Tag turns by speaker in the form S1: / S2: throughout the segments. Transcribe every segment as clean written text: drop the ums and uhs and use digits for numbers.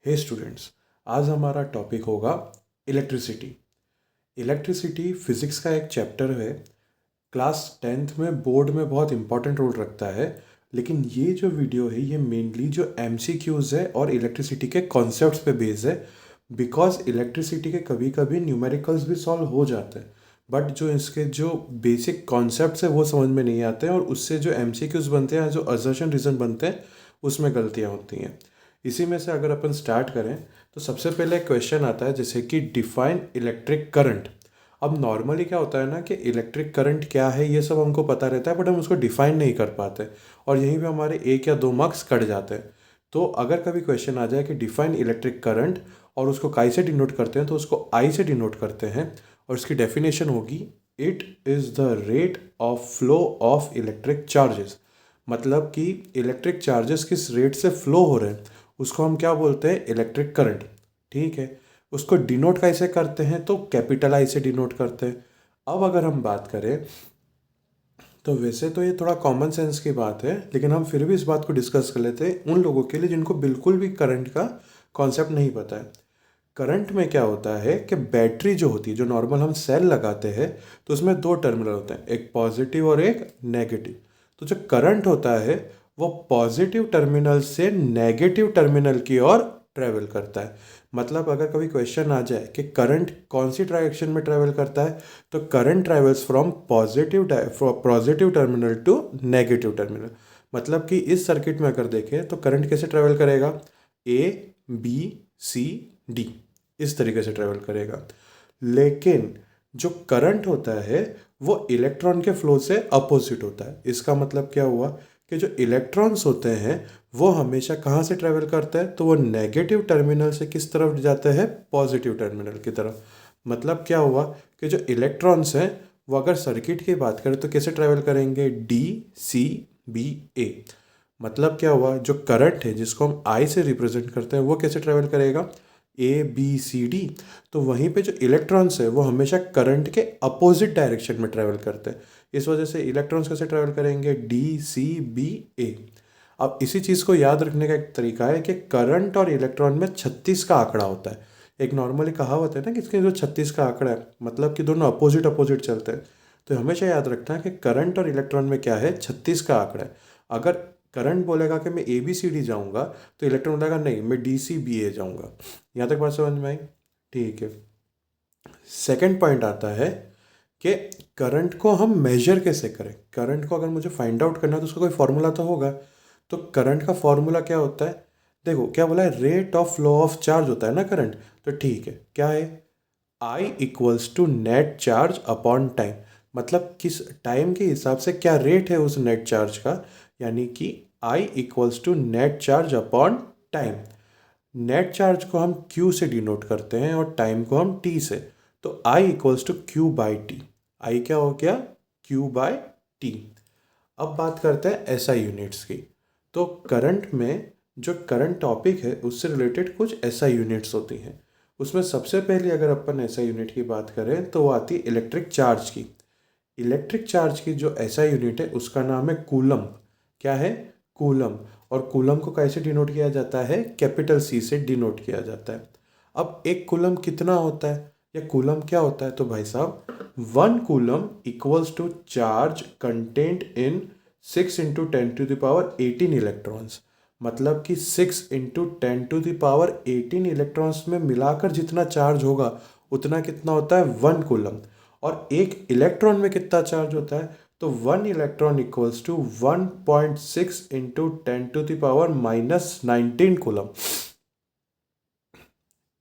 S1: हे students, आज हमारा topic होगा इलेक्ट्रिसिटी। इलेक्ट्रिसिटी फिज़िक्स का एक चैप्टर है। क्लास 10th में बोर्ड में बहुत इंपॉर्टेंट रोल रखता है। लेकिन ये जो वीडियो है ये मेनली जो एमसीक्यूज़ है और इलेक्ट्रिसिटी के कॉन्सेप्ट्स पे बेस्ड है। बिकॉज इलेक्ट्रिसिटी के कभी कभी न्यूमेरिकल्स भी सॉल्व हो जाते हैं, बट जो इसके जो बेसिक कॉन्सेप्ट्स है वो समझ में नहीं आते हैं और उससे जो एमसीक्यूज़ बनते हैं, जो असर्शन रीज़न बनते हैं, उसमें गलतियाँ होती हैं। इसी में से अगर अपन स्टार्ट करें तो सबसे पहले क्वेश्चन आता है जैसे कि डिफाइन इलेक्ट्रिक करंट। अब नॉर्मली क्या होता है ना कि इलेक्ट्रिक करंट क्या है ये सब हमको पता रहता है, बट हम उसको डिफाइन नहीं कर पाते और यहीं पे हमारे 1 या 2 मार्क्स कट जाते हैं। तो अगर कभी क्वेश्चन आ जाए कि डिफाइन इलेक्ट्रिक करंट और उसको काई से डिनोट करते हैं तो उसको आई से डिनोट करते हैं और उसकी डेफिनेशन होगी it is the rate of flow of electric charges. मतलब कि इलेक्ट्रिक चार्जेस किस रेट से फ्लो हो रहे हैं उसको हम क्या बोलते हैं, इलेक्ट्रिक करंट। ठीक है, उसको डिनोट कैसे करते हैं तो कैपिटल आई से डिनोट करते हैं। अब अगर हम बात करें तो वैसे तो ये थोड़ा कॉमन सेंस की बात है, लेकिन हम फिर भी इस बात को डिस्कस कर लेते हैं उन लोगों के लिए जिनको बिल्कुल भी करंट का कॉन्सेप्ट नहीं पता है। करंट में क्या होता है कि बैटरी जो होती है, जो नॉर्मल हम सेल लगाते हैं, तो उसमें 2 टर्मिनल होते हैं, एक पॉजिटिव और एक नेगेटिव। तो जो करंट होता है वो पॉजिटिव टर्मिनल से नेगेटिव टर्मिनल की ओर ट्रेवल करता है। मतलब अगर कभी क्वेश्चन आ जाए कि करंट कौन सी डायरेक्शन में ट्रेवल करता है, तो current travels from positive terminal to negative terminal. मतलब कि इस सर्किट में अगर देखें तो करंट कैसे ट्रेवल करेगा, ए बी सी डी, इस तरीके से ट्रेवल करेगा। लेकिन जो करंट होता है वो इलेक्ट्रॉन के फ्लो से अपोजिट होता है। इसका मतलब क्या हुआ कि जो इलेक्ट्रॉन्स होते हैं वो हमेशा कहाँ से ट्रेवल करते हैं, तो वो नेगेटिव टर्मिनल से किस तरफ जाते हैं, पॉजिटिव टर्मिनल की तरफ। मतलब क्या हुआ कि जो इलेक्ट्रॉन्स हैं वो अगर सर्किट की बात करें तो कैसे ट्रेवल करेंगे, डी सी बी ए। मतलब क्या हुआ, जो करंट है जिसको हम आई से रिप्रेजेंट करते हैं वो कैसे ट्रेवल करेगा, ए बी सी डी। तो वहीं पे जो इलेक्ट्रॉन्स है वो हमेशा करंट के अपोजिट डायरेक्शन में ट्रेवल करते हैं। इस वजह से इलेक्ट्रॉन्स कैसे ट्रेवल करेंगे, डी सी बी ए। अब इसी चीज़ को याद रखने का एक तरीका है कि करंट और इलेक्ट्रॉन में 36 का आंकड़ा होता है। एक नॉर्मली कहावत है ना कि इसके जो 36 का आंकड़ा है मतलब कि दोनों अपोजिट अपोजिट चलते हैं। तो हमेशा याद रखना है कि करंट और इलेक्ट्रॉन में क्या है, 36 का आंकड़ा है। अगर करंट बोलेगा कि मैं ए बी सी डी जाऊँगा तो इलेक्ट्रॉन बोलेगा नहीं मैं डी सी बी ए जाऊँगा। यहाँ तक बात समझ में आई? ठीक है। सेकंड पॉइंट आता है कि करंट को हम मेजर कैसे करें। करंट को अगर मुझे फाइंड आउट करना है तो उसका कोई फॉर्मूला तो होगा। तो करंट का फॉर्मूला क्या होता है, देखो क्या बोला है, rate of flow of charge होता है ना करंट। तो ठीक है, क्या है, I equals to net charge upon time. मतलब किस टाइम के हिसाब से क्या रेट है उस नेट चार्ज का, यानी कि I equals to net charge upon time. Net charge को हम Q से डिनोट करते हैं और टाइम को हम T से। तो I equals to Q by T. I क्या हो गया, Q बाई टी। अब बात करते हैं SI यूनिट्स की। तो करंट में जो करंट टॉपिक है उससे रिलेटेड कुछ SI यूनिट्स होती हैं। उसमें सबसे पहले अगर अपन SI यूनिट की बात करें तो वो आती है इलेक्ट्रिक चार्ज की। इलेक्ट्रिक चार्ज की जो SI यूनिट है उसका नाम है कूलम। क्या है, कूलम। और कूलम को कैसे डिनोट किया जाता है, कैपिटल C से डिनोट किया जाता है। अब एक कूलम कितना होता है या कूलम क्या होता है, तो भाई साहब 1 coulomb equals to charge content in 6 × 10⁻18 electrons. मतलब कि 6 × 10⁻18 इलेक्ट्रॉन्स में मिलाकर जितना चार्ज होगा उतना कितना होता है, 1 कूलम। और एक इलेक्ट्रॉन में कितना चार्ज होता है, तो 1 इलेक्ट्रॉन इक्वल्स टू 1.6 × 10⁻−19 कूलम।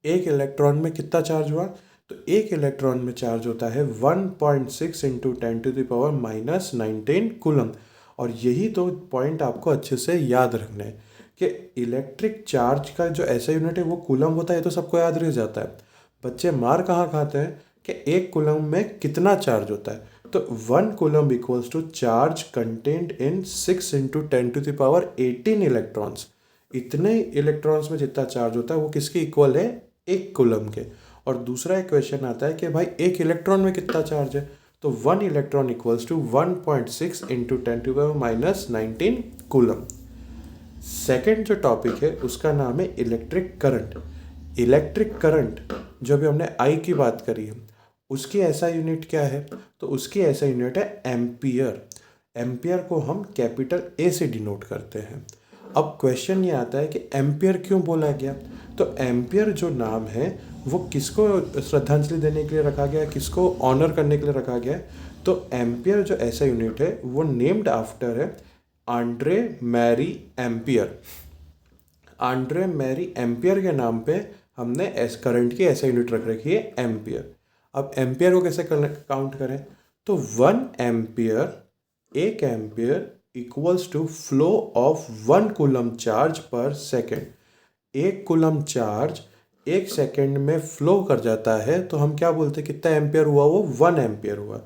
S1: एक इलेक्ट्रॉन में कितना चार्ज हुआ, तो एक इलेक्ट्रॉन में चार्ज होता है 1.6 × 10⁻−19 कूलम। और यही तो पॉइंट आपको अच्छे से याद रखना है कि इलेक्ट्रिक चार्ज का जो ऐसा यूनिट है वो कूलम होता है। तो सबको याद रह जाता है। बच्चे मार कहाँ खाते हैं कि एक कूलम में कितना चार्ज होता है, तो 1 coulomb equals to charge content in 6 × 10⁻18 electrons. इतने इलेक्ट्रॉन्स में जितना चार्ज होता है वो किसके इक्वल है, 1 कूलम के। और दूसरा एक क्वेश्चन आता है कि भाई एक इलेक्ट्रॉन में कितना चार्ज है, तो 1 electron equals to 1.6 × 10⁻−19 coulomb. Second जो टॉपिक है उसका नाम है इलेक्ट्रिक करंट। इलेक्ट्रिक करंट जो भी हमने आई की बात करी है उसकी ऐसा यूनिट क्या है, तो उसकी ऐसा यूनिट है एम्पियर। एम्पियर को हम कैपिटल ए से डिनोट करते हैं। अब क्वेश्चन ये आता है कि एम्पियर क्यों बोला गया, तो एम्पियर जो नाम है वो किसको श्रद्धांजलि देने के लिए रखा गया है, किसको ऑनर करने के लिए रखा गया है, तो एम्पियर जो ऐसा यूनिट है वो नेम्ड आफ्टर है Andre Marie Ampere. Andre Marie Ampere के नाम पे हमने करंट की ऐसा यूनिट रख रखी है एम्पियर। अब एम्पियर को कैसे काउंट करें, तो 1 ampere, 1 ampere equals to flow of 1 coulomb charge per second. 1 coulomb charge 1 second में फ्लो कर जाता है, तो हम क्या बोलते हैं कितना एम्पियर हुआ, वो 1 एम्पियर हुआ।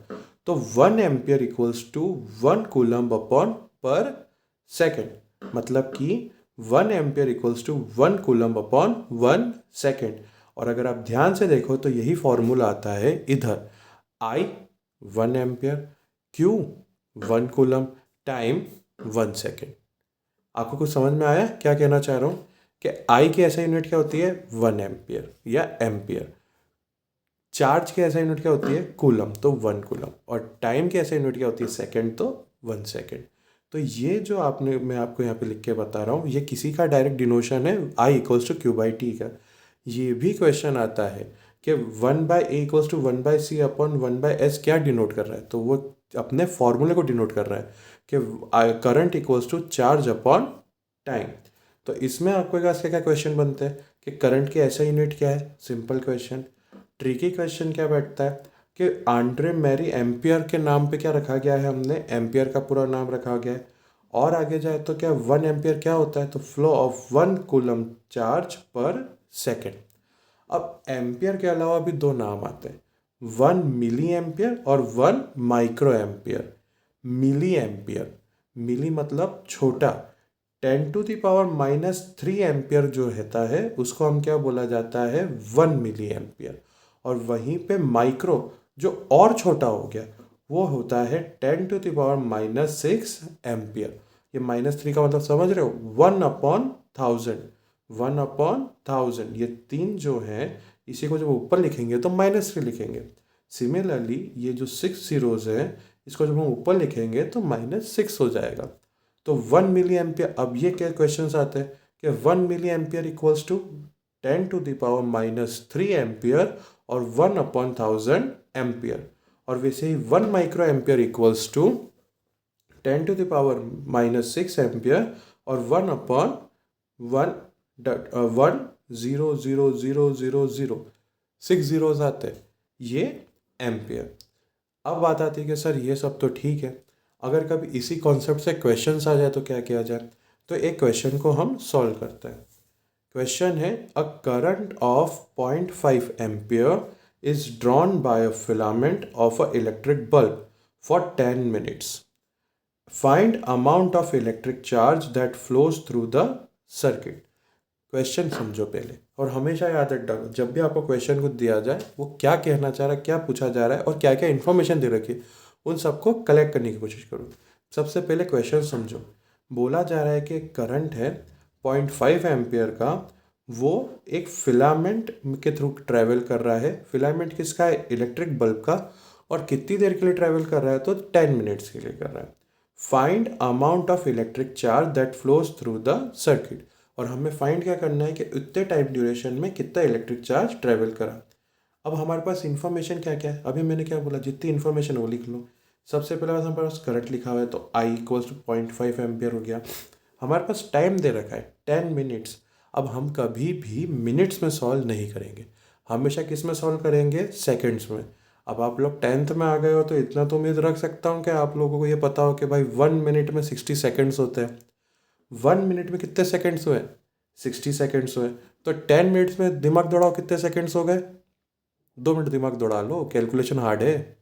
S1: तो 1 ampere equals to 1 coulomb upon per second, मतलब कि 1 ampere equals to 1 coulomb upon 1 second. और अगर आप ध्यान से देखो तो यही फॉर्मूला आता है इधर, I 1 ampere, Q 1 coulomb, time 1 second. आपको कुछ समझ में आया क्या कहना चाह रहा हूँ, कि I की ऐसा यूनिट क्या होती है 1 एम्पियर या एम्पियर, चार्ज की ऐसा यूनिट क्या होती है कूलम, तो 1 कूलम, और टाइम की ऐसा यूनिट क्या होती है सेकेंड, तो 1 सेकेंड। तो ये जो मैं आपको यहाँ पे लिख के बता रहा हूँ ये किसी का डायरेक्ट डिनोशन है I equals to q by t का। ये भी क्वेश्चन आता है कि 1/A equals to 1/C upon 1/S क्या डिनोट कर रहा है, तो वो अपने फॉर्मूले को डिनोट कर रहा है कि current equals to charge upon time. तो इसमें आपके पास क्या क्या क्वेश्चन बनते हैं कि करंट की ऐसा यूनिट क्या है, सिंपल क्वेश्चन। ट्रिकी क्वेश्चन क्या बैठता है कि आंड्रे मैरी एम्पियर के नाम पे क्या रखा गया है, हमने एम्पियर का पूरा नाम रखा गया है। और आगे जाए तो क्या 1 एम्पियर क्या होता है, तो flow of 1 coulomb charge per second. अब एम्पियर के अलावा भी 2 नाम आते हैं, 1 मिली एम्पियर और 1 माइक्रो एम्पियर। मिली एम्पियर, मिली मतलब छोटा, 10⁻³ एम्पियर जो रहता है उसको हम क्या बोला जाता है 1 मिली एम्पियर। और वहीं पे माइक्रो जो और छोटा हो गया वो होता है 10⁻⁻6 एम्पियर। ये -3 का मतलब समझ रहे हो, 1/1000, 1/1000, ये 3 जो हैं इसी को जब ऊपर लिखेंगे तो -3 लिखेंगे। सिमिलरली ये जो 6 जीरोज हैं इसको जब हम ऊपर लिखेंगे तो -6 हो जाएगा। तो 1 मिली एम्पियर, अब ये क्या क्वेश्चन आते हैं कि 1 milli ampere equals to 10⁻³ ampere और 1/1000 एम्पियर। और वैसे ही 1 micro ampere equals to 10⁻⁻6 ampere और 1/1000000, 6 जीरोज आते हैं, ये एम्पियर। अब बात आती है कि सर ये सब तो ठीक है, अगर कभी इसी कॉन्सेप्ट से क्वेश्चंस आ जाए तो क्या किया जाए, तो एक क्वेश्चन को हम सॉल्व करते हैं। क्वेश्चन है a current of 0.5 ampere is drawn by a filament of a electric bulb for 10 minutes. Find amount of electric charge that flows through the circuit. Question समझो पहले, और हमेशा याद रखना जब भी आपको क्वेश्चन को दिया जाए वो क्या कहना चाह रहा है, क्या पूछा जा रहा है और क्या क्या इन्फॉर्मेशन दे रखी है, उन सबको कलेक्ट करने की कोशिश करो। सबसे पहले क्वेश्चन समझो। बोला जा रहा है कि करंट है 0.5 एम्पियर का, वो एक फिलामेंट के थ्रू ट्रैवल कर रहा है। फिलामेंट किसका है, इलेक्ट्रिक बल्ब का। और कितनी देर के लिए ट्रैवल कर रहा है, तो 10 मिनट्स के लिए कर रहा है। Find amount of electric charge that flows through the circuit. और हमें फाइंड क्या करना है कि उतने टाइम ड्यूरेशन में कितना इलेक्ट्रिक चार्ज ट्रैवल करा। अब हमारे पास इन्फॉर्मेशन क्या क्या है, अभी मैंने क्या बोला, जितनी इन्फॉर्मेशन वो लिख लो। सबसे पहले हमारे पास करंट लिखा हुआ है तो I इक्वल्स टू 0.5 एम्पियर हो गया। हमारे पास टाइम दे रखा है 10 मिनट्स। अब हम कभी भी मिनट्स में सॉल्व नहीं करेंगे, हमेशा किस में सॉल्व करेंगे, सेकेंड्स में। अब आप लोग 10th में आ गए हो तो इतना तो उम्मीद रख सकता हूँ कि आप लोगों को ये पता हो कि भाई 1 मिनट में 60 सेकेंड्स होते हैं। 1 मिनट में कितने सेकेंड्स हुए, 60 सेकेंड्स हुए। तो 10 मिनट्स में दिमाग दौड़ाओ, कितने सेकेंड्स हो गए, 2 मिनट दिमाग दौड़ा लो, कैलकुलेशन हार्ड है।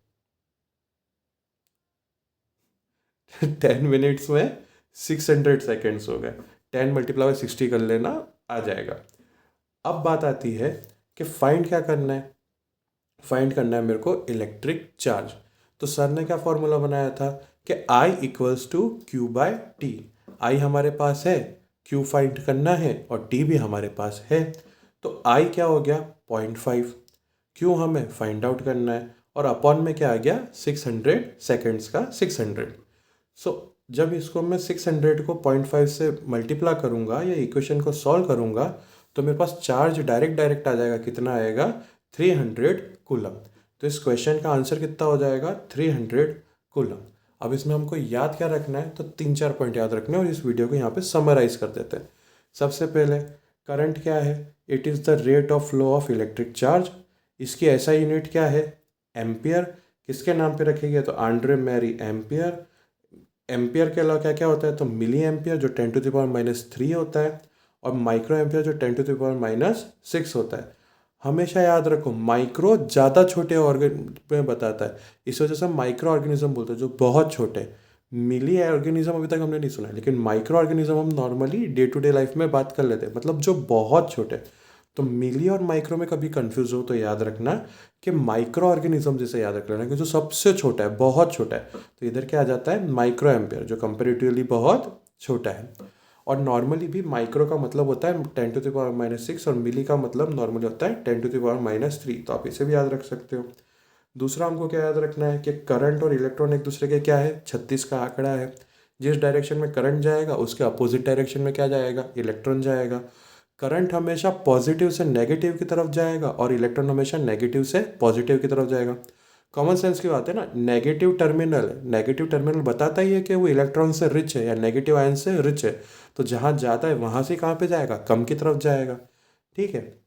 S1: 10 मिनट्स में 600 सेकेंड्स हो गए, 10 मल्टीप्लाई बाय 60 कर लेना, आ जाएगा। अब बात आती है कि फाइंड क्या करना है, फाइंड करना है मेरे को इलेक्ट्रिक चार्ज। तो सर ने क्या फॉर्मूला बनाया था कि I equals to Q by T. I हमारे पास है Q फाइंड करना है और T भी हमारे पास है। तो I क्या हो गया 0.5, Q हमें फाइंड आउट करना है और अपॉन में क्या आ गया 600 सेकेंड्स का 600। सो जब इसको मैं 600 को 0.5 से मल्टीप्लाई करूँगा या इक्वेशन को सॉल्व करूँगा तो मेरे पास चार्ज डायरेक्ट आ जाएगा, कितना आएगा 300 कूलम। तो इस क्वेश्चन का आंसर कितना हो जाएगा 300 कूलम। अब इसमें हमको याद क्या रखना है, तो 3-4 पॉइंट याद रखने हैं और इस वीडियो को यहाँ पे समराइज कर देते हैं। सबसे पहले करंट क्या है, it is the rate of flow of electric charge. इसकी ऐसा यूनिट क्या है एम्पियर। किसके नाम पे रखेंगे, तो आंड्रे मैरी एम्पियर। एम्पियर के अलावा क्या क्या होता है, तो मिली एम्पियर जो 10⁻³ होता है और माइक्रो एम्पियर जो 10⁻⁶ होता है। हमेशा याद रखो माइक्रो ज़्यादा छोटे ऑर्गन में बताता है, इस वजह से हम माइक्रो ऑर्गेनिज्म बोलते हैं जो बहुत छोटे हैं। मिली ऑर्गेनिज्म अभी तक हमने नहीं सुना है, लेकिन माइक्रो ऑर्गेनिज्म हम normally day to day life में बात कर लेते हैं, मतलब जो बहुत छोटे। तो मिली और माइक्रो में कभी कंफ्यूज हो तो याद रखना कि माइक्रो ऑर्गेनिज्म जैसे याद रख लेना कि जो सबसे छोटा है, बहुत छोटा है। तो इधर क्या आ जाता है माइक्रो एम्पियर जो कंपेरेटिवली बहुत छोटा है। और नॉर्मली भी माइक्रो का मतलब होता है 10⁻⁶ और मिली का मतलब नॉर्मली होता है 10⁻⁻3। तो आप इसे भी याद रख सकते हो। दूसरा हमको क्या याद रखना है कि करंट और इलेक्ट्रॉन एक दूसरे के क्या है 36 का आंकड़ा है। जिस डायरेक्शन में करंट जाएगा उसके अपोजिट डायरेक्शन में क्या जाएगा इलेक्ट्रॉन जाएगा। करंट हमेशा पॉजिटिव से नेगेटिव की तरफ जाएगा और इलेक्ट्रॉन हमेशा नेगेटिव से पॉजिटिव की तरफ जाएगा। कॉमन सेंस की बात है ना, नेगेटिव टर्मिनल है, नेगेटिव टर्मिनल बताता ही है कि वो इलेक्ट्रॉन से रिच है या नेगेटिव आयन से रिच है। तो जहाँ ज़्यादा है वहाँ से कहाँ पे जाएगा, कम की तरफ जाएगा। ठीक है।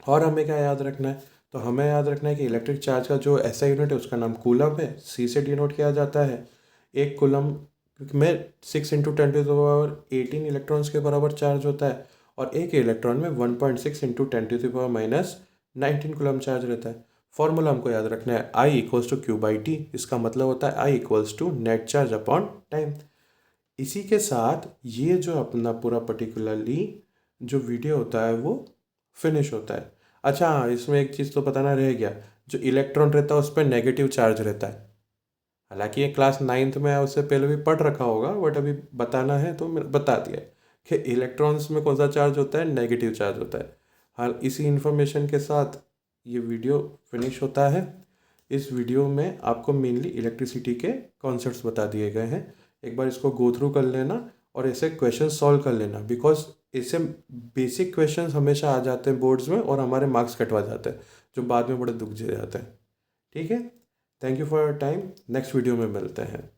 S1: और हमें क्या याद रखना है, तो हमें याद रखना है कि इलेक्ट्रिक चार्ज का जो ऐसा यूनिट है उसका नाम कूलम है, सी से डिनोट किया जाता है। एक कूलम में 6 × 10⁻18 इलेक्ट्रॉन्स के बराबर चार्ज होता है और एक इलेक्ट्रॉन में 1.6 × 10⁻⁻19 कूलम चार्ज रहता है। फॉर्मूला हमको याद रखना है I = Q/T। इसका मतलब होता है I = net charge upon time. इसी के साथ ये जो अपना पूरा पर्टिकुलरली जो वीडियो होता है वो फिनिश होता है। अच्छा हाँ, इसमें एक चीज़ तो बताना रह गया, जो इलेक्ट्रॉन रहता है उस पर नेगेटिव चार्ज रहता है। हालांकि ये क्लास 9th में है, उससे पहले भी पढ़ रखा होगा, बट अभी बताना है तो मैंने बता दिया है कि इलेक्ट्रॉन्स में कौन सा चार्ज होता है, नेगेटिव चार्ज होता है। हाल इसी इन्फॉर्मेशन के साथ ये वीडियो फिनिश होता है। इस वीडियो में आपको मेनली इलेक्ट्रिसिटी के कॉन्सेप्ट्स बता दिए गए हैं। एक बार इसको गो थ्रू कर लेना और ऐसे क्वेश्चन सॉल्व कर लेना, बिकॉज इससे बेसिक क्वेश्चंस हमेशा आ जाते हैं बोर्ड्स में और हमारे मार्क्स कटवा जाते हैं, जो बाद में बड़े दुख दे जाते हैं। ठीक है। Thank you for your time. Next video में मिलते हैं।